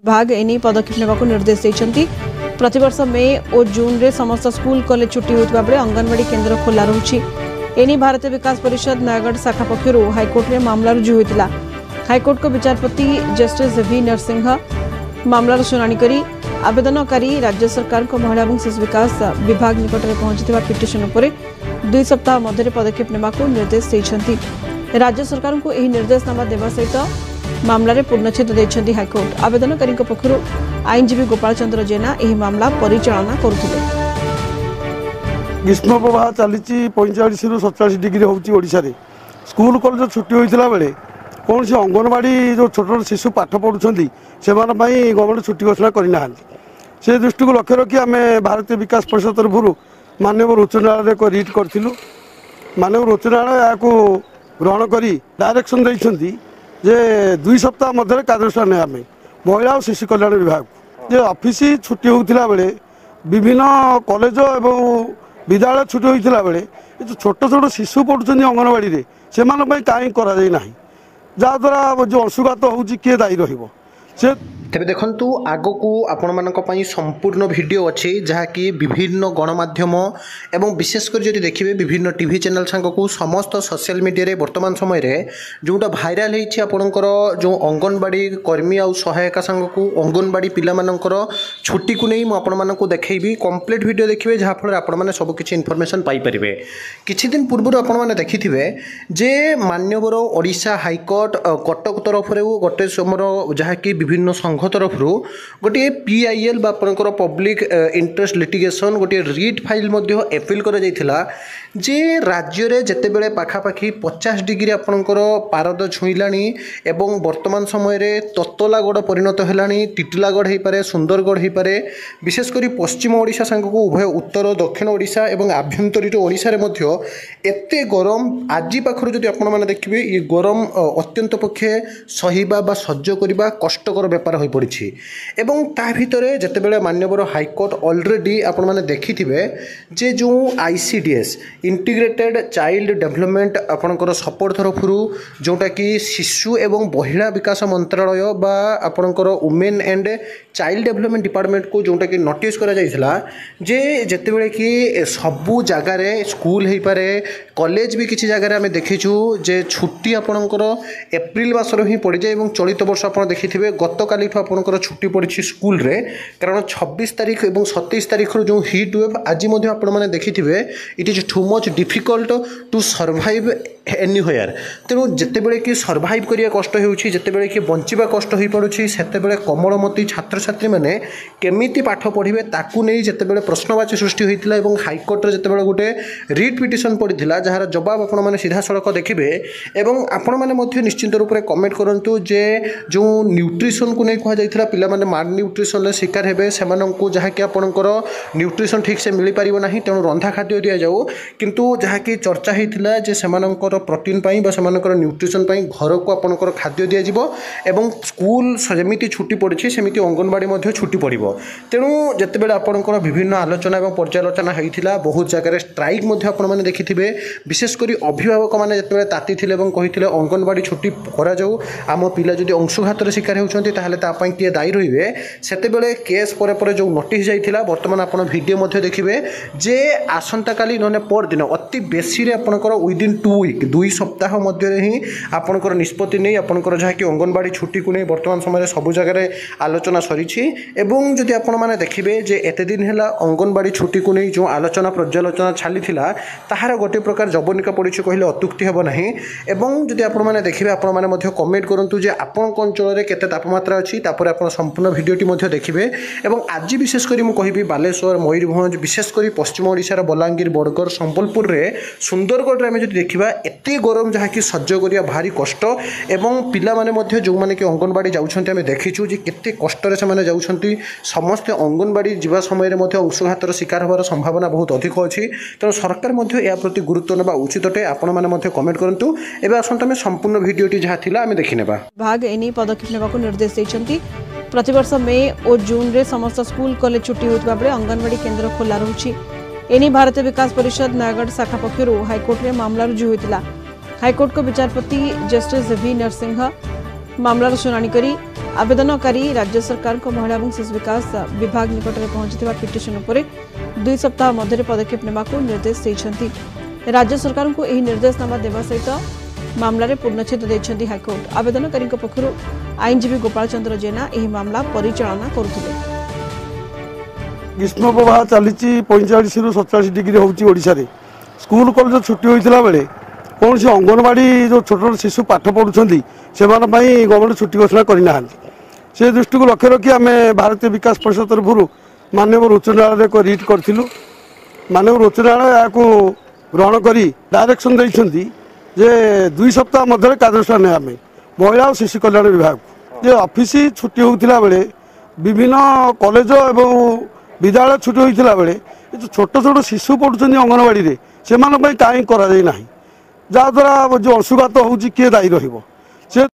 विभाग एने पदक्षेप नेबाकू निर्देश देइछन्ति। प्रतिवर्ष मे और जून रे समस्त स्कूल कॉलेज छुट्टी होइतबा बेले अंगनवाड़ी केन्द्र खोला रहुछि। एने भारतीय विकास परिषद नयगढ़ शाखा पक्षरु हाईकोर्ट में मामला रुजु होइतिला। हाईकोर्ट को विचारपति जस्टिस वी नरसिंह मामलार शुनानी करी आवेदनकारी राज्य सरकार को महिला और शिशु विकास विभाग निकट में पहुंचीथिबा पिटिशन उपरे 2 सप्ताह मध्य पदक्षेप नेबाकू निर्देश देइछन्ति। राज्य सरकार को यह निर्देशनामा देवा सहित मामला पूर्णछेद देइछन्ति हाईकोर्ट। आवेदनकारी पक्षरु आईनजीवी गोपाल चंद्र जेना यह मामला परिचालना करुथिले। ग्रीष्म प्रवाह चली 45 रु 47 डिग्री होशा स्कूल कॉलेज छुट्टी होता बेले कौन से अंगनवाड़ी जो छोट छोट शिशु पाठ पढ़ुं से गवर्नमेंट छुट्टी घोषणा करना से दृष्टि को लक्ष्य रखी आम भारतीय विकास परिषद तरफ माननीय उच्च न्यायालय एक रिट करूँ। माननीय उच्च न्यायालय यहाँ ग्रहण कर डायरेक्शन देती जे 2 सप्ताह मध्य कार्यानुष्ठान नामें महिला और शिशु कल्याण विभाग जे ऑफिस छुट्टी होता बेले विभिन्न कॉलेज एवं विद्यालय छुट्टी होता बेले जो छोट छोट शिशु पढ़ुं अंगनवाड़ी से कहीं करा जहाँद्वारा जो असुघात हो किए दायी रही से तेरे देखु आग को आपण मानक संपूर्ण वीडियो अच्छी जहाँकि विभिन्न गणमाध्यम एवं विशेषकर जब देखिए विभिन्न टीवी चैनल सांग को समस्त सोशल मीडिया वर्तमान समय रे जोटा भाइराल होती आपणकर जो अंगनवाड़ी कर्मी आ सहायिका सांग को अंगनवाड़ी पिलामानकर छुट्टी को नहीं मुझे देखी कंप्लीट वीडियो देखिए जहाँफल आपने सबकि इनफर्मेशन पाइपर। किछि दिन पूर्व आपने देखिथे जे मान्यवर ओडिशा हाईकोर्ट कटक तरफ गोटे समर जहाँकि विभिन्न संघ तरफ गोटे PIL आपंकर पब्लिक इंटरेस्ट लिटिगेशन गोटे रिट फाइल एपिल कर जे राज्य रे जेतेबेले पाखापाखि 50 डिग्री आपंकर पारद छुईला एवं वर्तमान समय रे ततलागढ़ परिणत है टिटिलागढ़ हो पारे सुंदरगढ़ हो पारे विशेषकर पश्चिम ओडिशा सांग को उभय उत्तर दक्षिण ओडिशा एवं आभ्यंतरीण ओडिशा रे मध्य एते गरम आज पाखर जदि आपण माने देखिबे ये गरम अत्यंत पक्षे सहिबा बा सह्य करबा कष्टकर व्यापार हो पड़ी एवं ता भितरे जेतेबेले मान्यवर हाईकोर्ट ऑलरेडी आपण माने देखिथिबे जे जो ICDS इंटीग्रेटेड चाइल्ड डेवलपमेंट आपणकर सपोर्ट तरफ जोटा कि शिशु एवं महिला विकास मंत्रालय बा आपणकर women and child development department को जोटा कि नोटिस करा जाइथिला जे जेतेबेले कि सबु जगार स्कूल हो पारे कॉलेज भी किसी जगह आम देखीचु जे छुट्टी आपणकर एप्रिल मासर ही पड़ जाए चलित वर्ष आप देखिथे गत काली आपणकर छुट्टी पड़ी स्कूल रे कारण 26 तारीख और 27 तारीख जो हिट वेव आज आपने देखिथे it is too much difficult to survive anywhere. तेणु जितेबले कि सर्वाइव करिया कष्ट होउछि जितेबले कि बंचिबा कष्ट होई पड़ुछि सेतेबेले कमलमती छात्र छात्री माने केमिति पाठ पढ़िबे ताकू नै जितेबले प्रश्नवाची सृष्टि होइतिला एवं हाईकोर्ट रे जितेबले गोटे रिट पिटिशन पड़िथिला जहार जवाब आपण माने सीधा सड़क देखिबे एवं आपण माने मध्य निश्चित रूप से कमेंट करंतु जे जो न्यूट्रिशन को नै कहा जाइथिला पिला माने माल न्यूट्रिशन शिकार हेबे सेमानंकु जहा कि आपणकर न्यूट्रिशन ठीक से मिली परिबो नाही तेणु रंधा खाद्य दिया जाऊ किंतु जहा कि चर्चा होइतिला जे सेमानंकर प्रोटीन पाई बा सेमानकर न्यूट्रिशन पाई घर को आपणकर खाद्य दिया जिवो एवं स्कूल सेमिति छुट्टी पड़ी सेमिति अंगनवाड़ी मध्य छुट्टी पड़िबो। तेणु जेतेबेले आपणकर विभिन्न आलोचना एवं पर्यालोचना होइतिला बहुत जगह स्ट्राइक मध्य आपण माने देखिथिबे विशेषकर अभिभावक माने जेतेबेले तातिथिले एवं कहिथिले अंगनवाड़ी छुट्टी करा जाऊ आम पिला जदि अंशुघातर शिकार होउछन्ति ताहले ता पई किए दायी रहिबे सेतेबेले केस परे परे जो नोटिस जाइथिला वर्तमान आपण वीडियो मध्य देखिबे जे आसंता काली नने पर दिन अति बेसी रे आपणकर विदिन 2 वीक 2 सप्ताह मध्य ही आपणकर निष्पत्ति नहीं आपणकर जहा कि अंगनवाड़ी छुट्टी को नहीं वर्तमान समय सब जगह आलोचना सरीछि एवं जदि आपण माने देखिबे जे एते दिन हैला अंगनवाड़ी छुट्टी को नहीं जो आलोचना पर्यालोचना छालीथिला ताहार गोटे प्रकार जबनिका पड़िछि कहले अत्युक्ति हेबो नाही एवं जदि आपण माने देखिबे आपण माने मध्य कमेंट करंतु जे आपन अंचल रे केते तापमात्रा अछि तापर आपण संपूर्ण वीडियोटी मध्य देखिबे एवं आज विशेष करी मु कहिबी बालेश्वर मयूरभंज विशेष करी पश्चिम ओडिशा रा बलांगीर बड़गड़ संबलपुर रे सुंदरगढ़ रे हम जदि देखिबा एते गरम जहा कि सह्य करिया भारी कष्ट एवं पिला माने मध्य जो माने कि अंगनवाड़ी जाउछन्ते हम देखिछु जे केते कष्ट रे से माने जाउछन्ती समस्त अंगनवाड़ी जीवा समय रे मध्य अंशुघातर शिकार होबार संभावना बहुत अधिक अछि तेणु सरकार मध्य या प्रति गुरुत्व नेबा उचित अटे आपण माने मध्य कमेंट करंतु एबे आसंता में संपूर्ण वीडियोटी जहा थिला हम देखि नेबा। विभाग एनी पदक्षेप नेबाकू निर्देश दैछन्ती। प्रतिवर्ष मे और जून रे समस्त स्कूल कॉलेज छुट्टी होइतबा बेले अंगनवाड़ी केन्द्र खोला रहुछि। एनी भारतीय विकास परिषद नयगढ़ शाखा पक्षरु हाईकोर्ट में मामला रुजु होइतिला। हाईकोर्ट को विचारपति जस्टिस वी नरसिंह मामलार शुनानी करी आवेदनकारी राज्य सरकार को महिला और शिशु विकास विभाग निकट में पहुंची पिटिशन उपर 2 सप्ताह मध्य पदक्षेप नेबाकू निर्देश देइछंती। राज्य सरकार को यह निर्देशनामा देवा सहित मामलें पूर्णछेद देइछंती हाईकोर्ट। आवेदनकारी पक्षर आईनजीवी गोपाल चंद्र जेना यह मामला परिचालना करुथिले। ग्रीष्म प्रवाह चली 45 रु 47 डिग्री होशार स्कूल कॉलेज छुट्टी होता बेले कौन से अंगनवाड़ी जो छोट छोट शिशु पाठ पढ़ुं से गवर्नमेंट छुट्टी घोषणा करना से दृष्टि को लक्ष्य रखी आम भारतीय विकास परिषद तरफ माननीय उच्च न्यायालय को रिट करूँ। माननीय उच्च न्यायालय यहाँ ग्रहण कर डायरेक्शन देते जे 2 सप्ताह मध्य कार्यानुष्ठान ने महिला और शिशु कल्याण विभाग जे ऑफिस छुट्टी होता बेले विभिन्न कॉलेज एवं विद्यालय छुट्टी होता बेले जो छोट छोट शिशु पढ़ुं अंगनवाड़ी से कहीं जहाँद्वारा जो अंशुघात हो किए दायी रही।